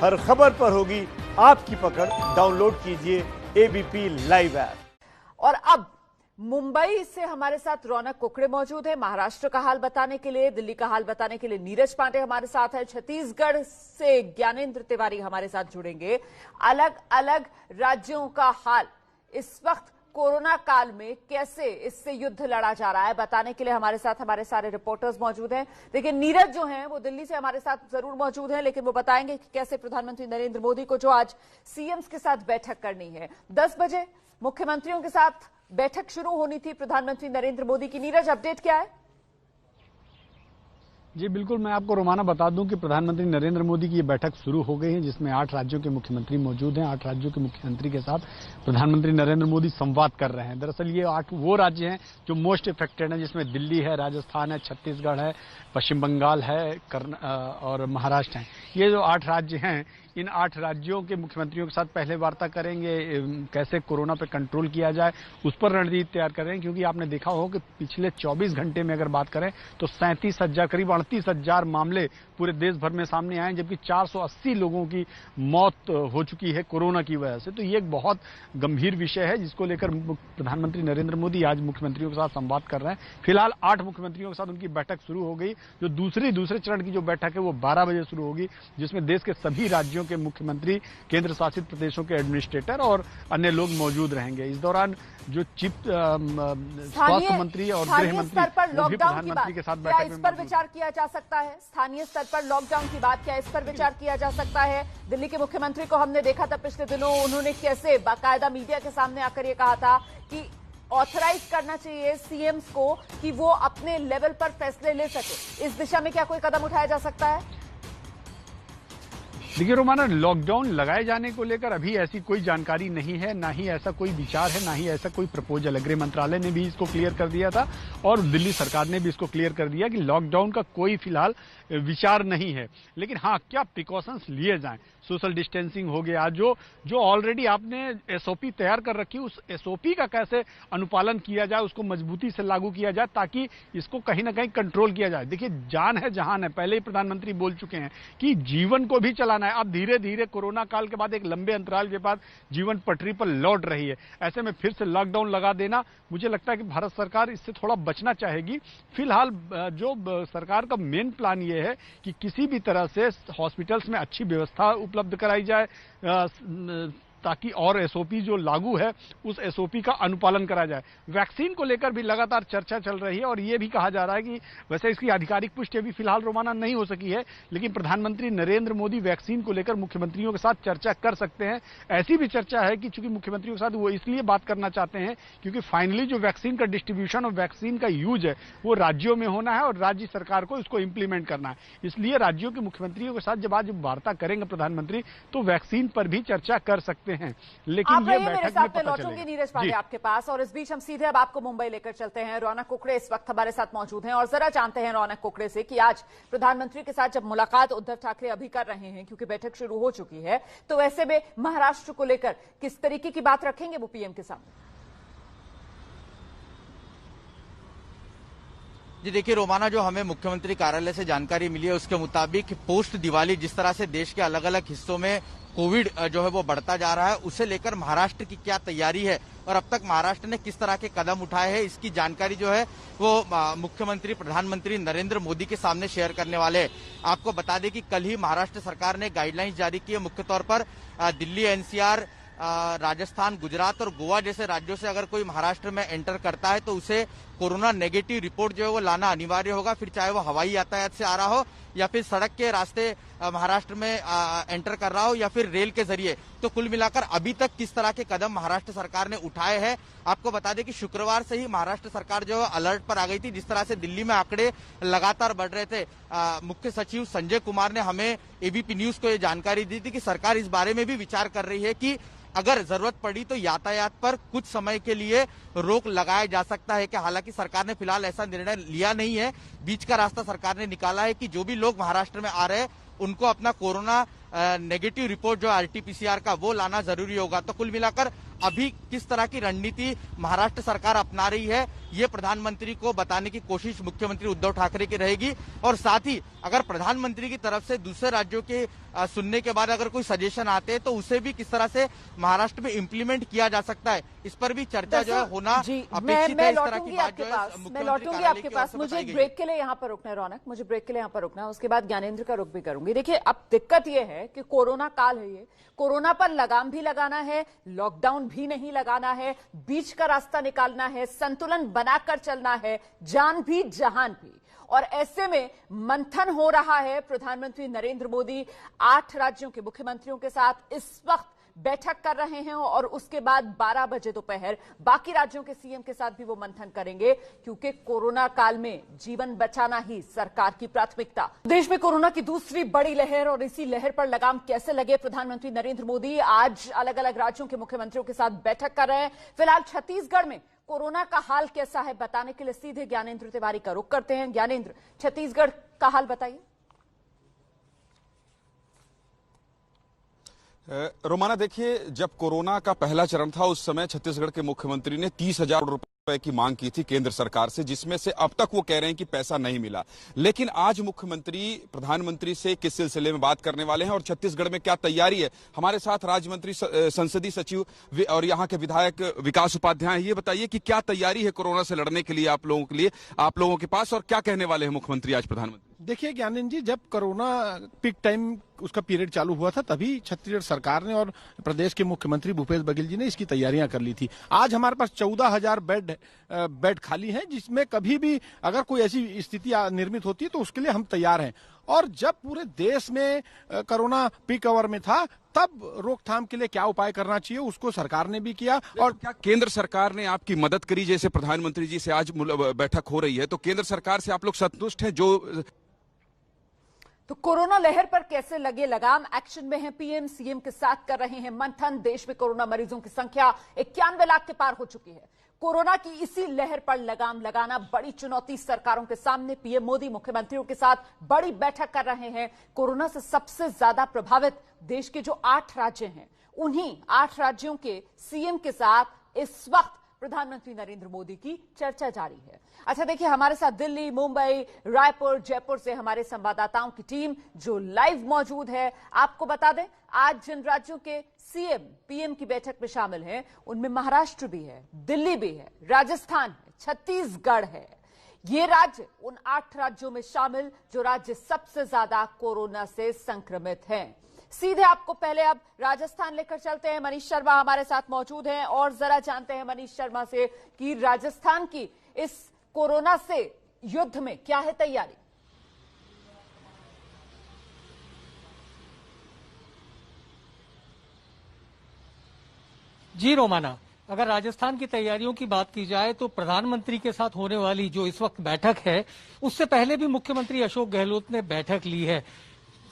हर खबर पर होगी आपकी पकड़। डाउनलोड कीजिए एबीपी लाइव ऐप। और अब मुंबई से हमारे साथ रौनक कुकड़े मौजूद है, महाराष्ट्र का हाल बताने के लिए, दिल्ली का हाल बताने के लिए नीरज पांडे हमारे साथ है, छत्तीसगढ़ से ज्ञानेंद्र तिवारी हमारे साथ जुड़ेंगे। अलग अलग राज्यों का हाल इस वक्त कोरोना काल में कैसे इससे युद्ध लड़ा जा रहा है बताने के लिए हमारे साथ हमारे सारे रिपोर्टर्स मौजूद हैं। देखिए, नीरज जो हैं वो दिल्ली से हमारे साथ जरूर मौजूद हैं, लेकिन वो बताएंगे कि कैसे प्रधानमंत्री नरेंद्र मोदी को जो आज सीएम्स के साथ बैठक करनी है, 10 बजे मुख्यमंत्रियों के साथ बैठक शुरू होनी थी प्रधानमंत्री नरेंद्र मोदी की। नीरज, अपडेट क्या है? जी बिल्कुल, मैं आपको रोमाना बता दूं कि प्रधानमंत्री नरेंद्र मोदी की ये बैठक शुरू हो गई है, जिसमें 8 राज्यों के मुख्यमंत्री मौजूद हैं। 8 राज्यों के मुख्यमंत्री के साथ प्रधानमंत्री नरेंद्र मोदी संवाद कर रहे हैं। दरअसल ये 8 वो राज्य हैं जो मोस्ट इफेक्टेड हैं, जिसमें दिल्ली है, राजस्थान है, छत्तीसगढ़ है, पश्चिम बंगाल है और महाराष्ट्र है। ये जो 8 राज्य हैं, इन 8 राज्यों के मुख्यमंत्रियों के साथ पहले वार्ता करेंगे, कैसे कोरोना पे कंट्रोल किया जाए उस पर रणनीति तैयार करेंगे। क्योंकि आपने देखा हो कि पिछले 24 घंटे में अगर बात करें तो 37,000 करीब 38,000 मामले पूरे देश भर में सामने आए, जबकि 480 लोगों की मौत हो चुकी है कोरोना की वजह से। तो ये एक बहुत गंभीर विषय है, जिसको लेकर प्रधानमंत्री नरेंद्र मोदी आज मुख्यमंत्रियों के साथ संवाद कर रहे हैं। फिलहाल 8 मुख्यमंत्रियों के साथ उनकी बैठक शुरू हो गई। जो दूसरे चरण की जो बैठक है वो 12 बजे शुरू होगी, जिसमें देश के सभी राज्यों के मुख्यमंत्री, केंद्र शासित प्रदेशों के एडमिनिस्ट्रेटर और अन्य लोग मौजूद रहेंगे। इस दौरान जो चीफ स्वास्थ्य मंत्री और गृह मंत्री वो भी प्रधानमंत्री के साथ बैठक में इस पर विचार किया जा सकता है। स्थानीय स्तर पर लॉकडाउन की बात, क्या इस पर विचार किया जा सकता है? दिल्ली के मुख्यमंत्री को हमने देखा था पिछले दिनों, उन्होंने कैसे बाकायदा मीडिया के सामने आकर ये कहा था कि ऑथराइज करना चाहिए सीएम्स को कि वो अपने लेवल पर फैसले ले सके। इस दिशा में क्या कोई कदम उठाया जा सकता है? देखिए रोमाना, लॉकडाउन लगाए जाने को लेकर अभी ऐसी कोई जानकारी नहीं है, ना ही ऐसा कोई विचार है, ना ही ऐसा कोई प्रपोजल है। गृह मंत्रालय ने भी इसको क्लियर कर दिया था और दिल्ली सरकार ने भी इसको क्लियर कर दिया कि लॉकडाउन का कोई फिलहाल विचार नहीं है। लेकिन हाँ, क्या प्रिकॉशंस लिए जाएं, सोशल डिस्टेंसिंग हो गया, जो ऑलरेडी आपने एसओपी तैयार कर रखी, उस एसओपी का कैसे अनुपालन किया जाए, उसको मजबूती से लागू किया जाए ताकि इसको कहीं ना कहीं कंट्रोल किया जाए। देखिए, जान है जहान है, पहले ही प्रधानमंत्री बोल चुके हैं कि जीवन को भी चलाना है। अब धीरे धीरे कोरोना काल के बाद एक लंबे अंतराल के बाद जीवन पटरी पर लौट रही है। ऐसे में फिर से लॉकडाउन लगा देना, मुझे लगता है कि भारत सरकार इससे थोड़ा बचना चाहेगी। फिलहाल जो सरकार का मेन प्लान ये है कि किसी भी तरह से हॉस्पिटल्स में अच्छी व्यवस्था उपलब्ध कराई जाए, ताकि और एसओपी जो लागू है उस एसओपी का अनुपालन करा जाए। वैक्सीन को लेकर भी लगातार चर्चा चल रही है और ये भी कहा जा रहा है कि वैसे इसकी आधिकारिक पुष्टि अभी फिलहाल रोमाना नहीं हो सकी है, लेकिन प्रधानमंत्री नरेंद्र मोदी वैक्सीन को लेकर मुख्यमंत्रियों के साथ चर्चा कर सकते हैं। ऐसी भी चर्चा है कि चूंकि मुख्यमंत्रियों के साथ वो इसलिए बात करना चाहते हैं क्योंकि फाइनली जो वैक्सीन का डिस्ट्रीब्यूशन और वैक्सीन का यूज है वो राज्यों में होना है और राज्य सरकार को इसको इंप्लीमेंट करना है। इसलिए राज्यों के मुख्यमंत्रियों के साथ जब आज वार्ता करेंगे प्रधानमंत्री, तो वैक्सीन पर भी चर्चा कर सकते हैं। लेकिन ये बैठक में पता लौटूंगी नीरज पांडे आपके पास, और इस बीच हम सीधे अब आपको मुंबई लेकर चलते हैं। रौनक कुकड़े इस वक्त हमारे साथ मौजूद हैं और जरा जानते हैं रौनक कुकड़े से कि आज प्रधानमंत्री के साथ जब मुलाकात उद्धव ठाकरे अभी कर रहे हैं, क्योंकि बैठक शुरू हो चुकी है, तो ऐसे में महाराष्ट्र को लेकर किस तरीके की बात रखेंगे वो पीएम के सामने? जी देखिए रोमाना, जो हमें मुख्यमंत्री कार्यालय से जानकारी मिली है उसके मुताबिक पोस्ट दिवाली जिस तरह से देश के अलग अलग हिस्सों में कोविड जो है वो बढ़ता जा रहा है, उसे लेकर महाराष्ट्र की क्या तैयारी है और अब तक महाराष्ट्र ने किस तरह के कदम उठाए हैं, इसकी जानकारी जो है वो मुख्यमंत्री प्रधानमंत्री नरेंद्र मोदी के सामने शेयर करने वाले हैं। आपको बता दें कि कल ही महाराष्ट्र सरकार ने गाइडलाइंस जारी की है। मुख्य तौर पर दिल्ली, एनसीआर, राजस्थान, गुजरात और गोवा जैसे राज्यों से अगर कोई महाराष्ट्र में एंटर करता है तो उसे कोरोना नेगेटिव रिपोर्ट जो है वो लाना अनिवार्य होगा, फिर चाहे वो हवाई यातायात से आ रहा हो या फिर सड़क के रास्ते महाराष्ट्र में एंटर कर रहा हो या फिर रेल के जरिए। तो कुल मिलाकर अभी तक किस तरह के कदम महाराष्ट्र सरकार ने उठाए हैं, आपको बता दें कि शुक्रवार से ही महाराष्ट्र सरकार जो है अलर्ट पर आ गई थी। जिस तरह से दिल्ली में आंकड़े लगातार बढ़ रहे थे, मुख्य सचिव संजय कुमार ने हमें एबीपी न्यूज को ये जानकारी दी थी कि सरकार इस बारे में भी विचार कर रही है कि अगर जरूरत पड़ी तो यातायात पर कुछ समय के लिए रोक लगाया जा सकता है। कि हालांकि सरकार ने फिलहाल ऐसा निर्णय लिया नहीं है। बीच का रास्ता सरकार ने निकाला है कि जो भी लोग महाराष्ट्र में आ रहे हैं उनको अपना कोरोना नेगेटिव रिपोर्ट जो आरटीपीसीआर का वो लाना जरूरी होगा। तो कुल मिलाकर अभी किस तरह की रणनीति महाराष्ट्र सरकार अपना रही है ये प्रधानमंत्री को बताने की कोशिश मुख्यमंत्री उद्धव ठाकरे की रहेगी। और साथ ही अगर प्रधानमंत्री की तरफ से दूसरे राज्यों के सुनने के बाद अगर कोई सजेशन आते हैं तो उसे भी किस तरह से महाराष्ट्र में इंप्लीमेंट किया जा सकता है, इस पर भी चर्चा जो है होना अपेक्षित है। इस तरह की बात जो है मैं लौटूंगी आपके पास। मुझे ब्रेक के लिए यहाँ पर रुकना है रौनक, मुझे ब्रेक के लिए यहाँ पर रुकना है, उसके बाद ज्ञानेंद्र का रुख भी करूंगी। देखिए अब दिक्कत यह है कि कोरोना काल है, ये कोरोना पर लगाम भी लगाना है, लॉकडाउन भी नहीं लगाना है, बीच का रास्ता निकालना है, संतुलन बनाकर चलना है, जान भी जहान भी। और ऐसे में मंथन हो रहा है। प्रधानमंत्री नरेंद्र मोदी 8 राज्यों के मुख्यमंत्रियों के साथ इस वक्त बैठक कर रहे हैं और उसके बाद 12 बजे दोपहर बाकी राज्यों के सीएम के साथ भी वो मंथन करेंगे, क्योंकि कोरोना काल में जीवन बचाना ही सरकार की प्राथमिकता। देश में कोरोना की दूसरी बड़ी लहर और इसी लहर पर लगाम कैसे लगे, प्रधानमंत्री नरेंद्र मोदी आज अलग अलग राज्यों के मुख्यमंत्रियों के साथ बैठक कर रहे हैं। फिलहाल छत्तीसगढ़ में कोरोना का हाल कैसा है बताने के लिए सीधे ज्ञानेंद्र तिवारी का रुख करते हैं। ज्ञानेंद्र, छत्तीसगढ़ का हाल बताइए। रोमाना, देखिए, जब कोरोना का पहला चरण था उस समय छत्तीसगढ़ के मुख्यमंत्री ने 30,000 रुपए की मांग की थी केंद्र सरकार से, जिसमें से अब तक वो कह रहे हैं कि पैसा नहीं मिला। लेकिन आज मुख्यमंत्री प्रधानमंत्री से किस सिलसिले में बात करने वाले हैं और छत्तीसगढ़ में क्या तैयारी है, हमारे साथ राज्य मंत्री संसदीय सचिव और यहाँ के विधायक विकास उपाध्याय, ये बताइए कि क्या तैयारी है कोरोना से लड़ने के लिए आप लोगों के लिए, आप लोगों के पास, और क्या कहने वाले हैं मुख्यमंत्री आज प्रधानमंत्री? देखिए ज्ञानेंद्र जी, जब कोरोना पीक टाइम उसका पीरियड चालू हुआ था तभी छत्तीसगढ़ सरकार ने और प्रदेश के मुख्यमंत्री भूपेश बघेल जी ने इसकी तैयारियां कर ली थी। आज हमारे पास 14,000 बेड खाली हैं, जिसमें कभी भी अगर कोई ऐसी स्थिति निर्मित होती है तो उसके लिए हम तैयार हैं। और जब पूरे देश में कोरोना पीक आवर में था तब रोकथाम के लिए क्या उपाय करना चाहिए उसको सरकार ने भी किया। और क्या केंद्र सरकार ने आपकी मदद करी? जैसे प्रधानमंत्री जी से आज बैठक हो रही है तो केंद्र सरकार से आप लोग संतुष्ट हैं? जो तो कोरोना लहर पर कैसे लगे लगाम, एक्शन में है पीएम, सीएम के साथ कर रहे हैं मंथन। देश में कोरोना मरीजों की संख्या 91 लाख के पार हो चुकी है। कोरोना की इसी लहर पर लगाम लगाना बड़ी चुनौती सरकारों के सामने। पीएम मोदी मुख्यमंत्रियों के साथ बड़ी बैठक कर रहे हैं। कोरोना से सबसे ज्यादा प्रभावित देश के जो 8 राज्य हैं, उन्हीं 8 राज्यों के सीएम के साथ इस वक्त प्रधानमंत्री नरेंद्र मोदी की चर्चा जारी है। अच्छा देखिए, हमारे साथ दिल्ली, मुंबई, रायपुर, जयपुर से हमारे संवाददाताओं की टीम जो लाइव मौजूद है। आपको बता दें, आज जिन राज्यों के सीएम पीएम की बैठक में शामिल हैं, उनमें महाराष्ट्र भी है, दिल्ली भी है, राजस्थान है, छत्तीसगढ़ है। ये राज्य उन 8 राज्यों में शामिल जो राज्य सबसे ज्यादा कोरोना से संक्रमित हैं। सीधे आपको पहले अब राजस्थान लेकर चलते हैं। मनीष शर्मा हमारे साथ मौजूद हैं और जरा जानते हैं मनीष शर्मा से कि राजस्थान की इस कोरोना से युद्ध में क्या है तैयारी। जी रोमाना, अगर राजस्थान की तैयारियों की बात की जाए तो प्रधानमंत्री के साथ होने वाली जो इस वक्त बैठक है उससे पहले भी मुख्यमंत्री अशोक गहलोत ने बैठक ली है।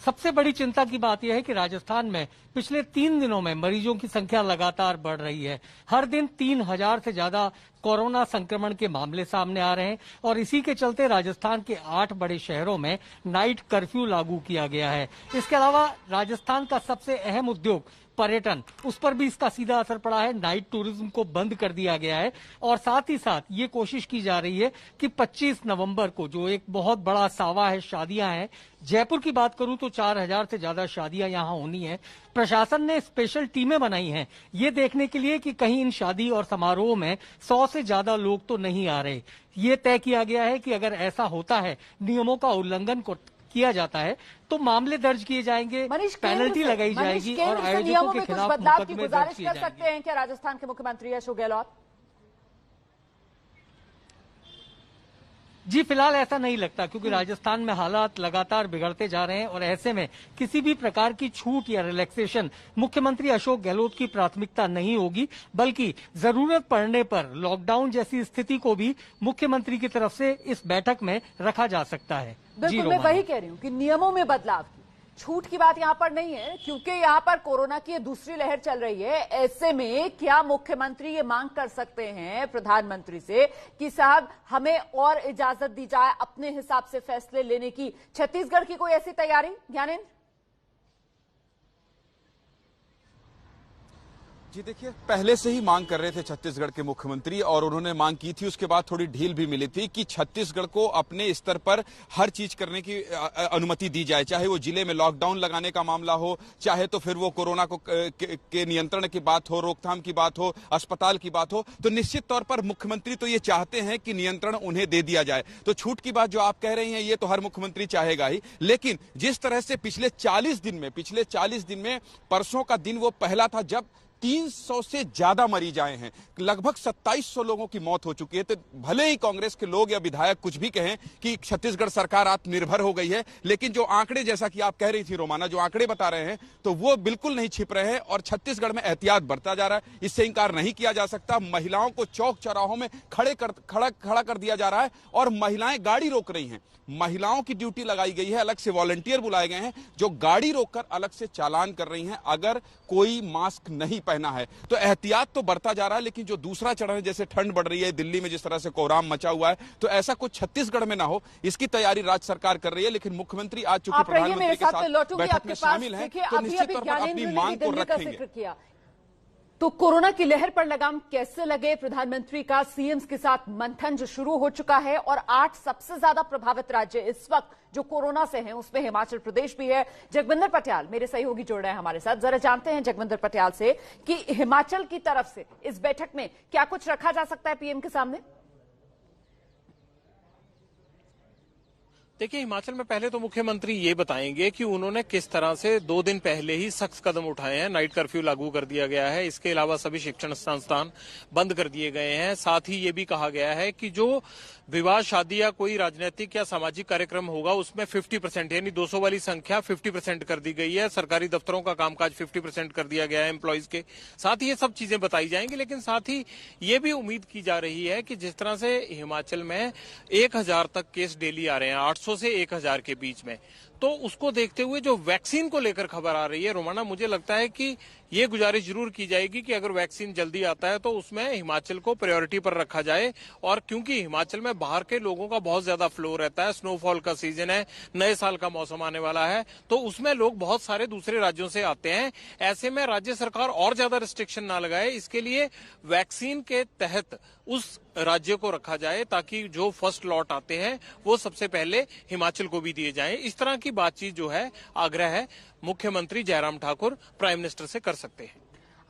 सबसे बड़ी चिंता की बात यह है कि राजस्थान में पिछले 3 दिनों में मरीजों की संख्या लगातार बढ़ रही है। हर दिन 3,000 से ज्यादा कोरोना संक्रमण के मामले सामने आ रहे हैं और इसी के चलते राजस्थान के 8 बड़े शहरों में नाइट कर्फ्यू लागू किया गया है। इसके अलावा राजस्थान का सबसे अहम उद्योग पर्यटन, उस पर भी इसका सीधा असर पड़ा है। नाइट टूरिज्म को बंद कर दिया गया है और साथ ही साथ ये कोशिश की जा रही है कि 25 नवंबर को जो एक बहुत बड़ा सावा है, शादियां हैं। जयपुर की बात करूं तो 4,000 से ज्यादा शादियां यहां होनी है। प्रशासन ने स्पेशल टीमें बनाई हैं ये देखने के लिए कि कहीं इन शादी और समारोह में 100 से ज्यादा लोग तो नहीं आ रहे। ये तय किया गया है कि अगर ऐसा होता है, नियमों का उल्लंघन किया जाता है तो मामले दर्ज किए जाएंगे, पेनल्टी लगाई जाएगी और आयोजकों के खिलाफ मुकदमे दर्ज किए जाएंगे। सकते हैं क्या राजस्थान के मुख्यमंत्री अशोक गहलोत? जी फिलहाल ऐसा नहीं लगता, क्योंकि राजस्थान में हालात लगातार बिगड़ते जा रहे हैं और ऐसे में किसी भी प्रकार की छूट या रिलैक्सेशन मुख्यमंत्री अशोक गहलोत की प्राथमिकता नहीं होगी, बल्कि जरूरत पड़ने पर लॉकडाउन जैसी स्थिति को भी मुख्यमंत्री की तरफ से इस बैठक में रखा जा सकता है। बिल्कुल, मैं वही कह रही हूँ कि नियमों में बदलाव की, छूट की बात यहां पर नहीं है, क्योंकि यहां पर कोरोना की दूसरी लहर चल रही है। ऐसे में क्या मुख्यमंत्री ये मांग कर सकते हैं प्रधानमंत्री से कि साहब हमें और इजाजत दी जाए अपने हिसाब से फैसले लेने की? छत्तीसगढ़ की कोई ऐसी तैयारी ज्ञानेंद्र? जी देखिए, पहले से ही मांग कर रहे थे छत्तीसगढ़ के मुख्यमंत्री, और उन्होंने मांग की थी, उसके बाद थोड़ी ढील भी मिली थी कि छत्तीसगढ़ को अपने स्तर पर हर चीज करने की अनुमति दी जाए, चाहे वो जिले में लॉकडाउन लगाने का मामला हो, चाहे तो फिर वो कोरोना के नियंत्रण की बात हो, रोकथाम की बात हो, अस्पताल की बात हो। तो निश्चित तौर पर मुख्यमंत्री तो ये चाहते हैं कि नियंत्रण उन्हें दे दिया जाए। तो छूट की बात जो आप कह रही हैं, ये तो हर मुख्यमंत्री चाहेगा ही, लेकिन जिस तरह से पिछले 40 दिन में परसों का दिन वो पहला था जब 300 से ज्यादा मरीज आए हैं, लगभग 2700 लोगों की मौत हो चुकी है। तो भले ही कांग्रेस के लोग या विधायक कुछ भी कहें कि छत्तीसगढ़ सरकार आत्मनिर्भर हो गई है, लेकिन जो आंकड़े, जैसा कि आप कह रही थी रोमाना, जो आंकड़े बता रहे हैं, तो वो बिल्कुल नहीं छिप रहे हैं और छत्तीसगढ़ में एहतियात बढ़ता जा रहा है। इससे इंकार नहीं किया जा सकता। महिलाओं को चौक चौराहों में खड़ा कर दिया जा रहा है और महिलाएं गाड़ी रोक रही हैं। महिलाओं की ड्यूटी लगाई गई है, अलग से वॉलंटियर बुलाए गए हैं जो गाड़ी रोककर अलग से चालान कर रही हैं अगर कोई मास्क नहीं पहना है। तो एहतियात तो बढ़ता जा रहा है, लेकिन जो दूसरा चरण है, जैसे ठंड बढ़ रही है, दिल्ली में जिस तरह से कोहराम मचा हुआ है, तो ऐसा कुछ छत्तीसगढ़ में ना हो, इसकी तैयारी राज्य सरकार कर रही है। लेकिन मुख्यमंत्री आज चूंकि प्रधानमंत्री के साथ बैठक में शामिल है, तो निश्चित तौर पर अपनी मांग को रखेंगे। तो कोरोना की लहर पर लगाम कैसे लगे? प्रधानमंत्री का सीएम्स के साथ मंथन जो शुरू हो चुका है, और 8 सबसे ज्यादा प्रभावित राज्य इस वक्त जो कोरोना से हैं, उसमें हिमाचल प्रदेश भी है। जगविंदर पटियाल मेरे सहयोगी जुड़ रहे हैं हमारे साथ। जरा जानते हैं जगविंदर पटियाल से कि हिमाचल की तरफ से इस बैठक में क्या कुछ रखा जा सकता है पीएम के सामने? देखिए, हिमाचल में पहले तो मुख्यमंत्री ये बताएंगे कि उन्होंने किस तरह से 2 दिन पहले ही सख्त कदम उठाए हैं। नाइट कर्फ्यू लागू कर दिया गया है, इसके अलावा सभी शिक्षण संस्थान बंद कर दिए गए हैं। साथ ही ये भी कहा गया है कि जो विवाह, शादी या कोई राजनीतिक या सामाजिक कार्यक्रम होगा, उसमें 50% यानी 200 वाली संख्या 50% कर दी गई है। सरकारी दफ्तरों का कामकाज 50% कर दिया गया है एम्प्लॉइज के। साथ ही ये सब चीजें बताई जाएंगी, लेकिन साथ ही ये भी उम्मीद की जा रही है कि जिस तरह से हिमाचल में 1000 तक केस डेली आ रहे हैं, 800 से 1000 के बीच में, तो उसको देखते हुए जो वैक्सीन को लेकर खबर आ रही है, रोमाना, मुझे लगता है कि ये गुजारिश जरूर की जाएगी कि अगर वैक्सीन जल्दी आता है तो उसमें हिमाचल को प्रायोरिटी पर रखा जाए। और क्योंकि हिमाचल में बाहर के लोगों का बहुत ज्यादा फ्लो रहता है, स्नोफॉल का सीजन है, नए साल का मौसम आने वाला है, तो उसमें लोग बहुत सारे दूसरे राज्यों से आते हैं। ऐसे में राज्य सरकार और ज्यादा रिस्ट्रिक्शन ना लगाए, इसके लिए वैक्सीन के तहत उस राज्य को रखा जाए ताकि जो फर्स्ट लॉट आते हैं वो सबसे पहले हिमाचल को भी दिए जाएं। इस तरह की बातचीत जो है, आग्रह है, मुख्यमंत्री जयराम ठाकुर प्राइम मिनिस्टर से कर सकते हैं।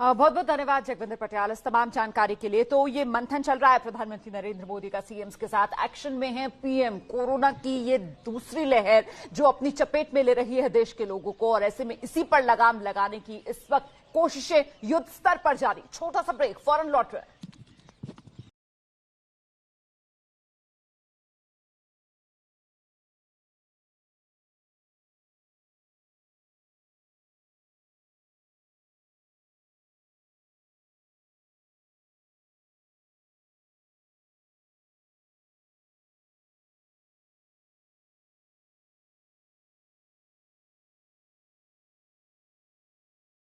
बहुत बहुत धन्यवाद जगविंदर पटियाल इस तमाम जानकारी के लिए। तो ये मंथन चल रहा है प्रधानमंत्री नरेंद्र मोदी का सीएम्स के साथ, एक्शन में है पीएम। कोरोना की ये दूसरी लहर जो अपनी चपेट में ले रही है देश के लोगों को, और ऐसे में इसी पर लगाम लगाने की इस वक्त कोशिशें युद्ध स्तर पर जारी। छोटा सा ब्रेक, फौरन लौट रहे हैं।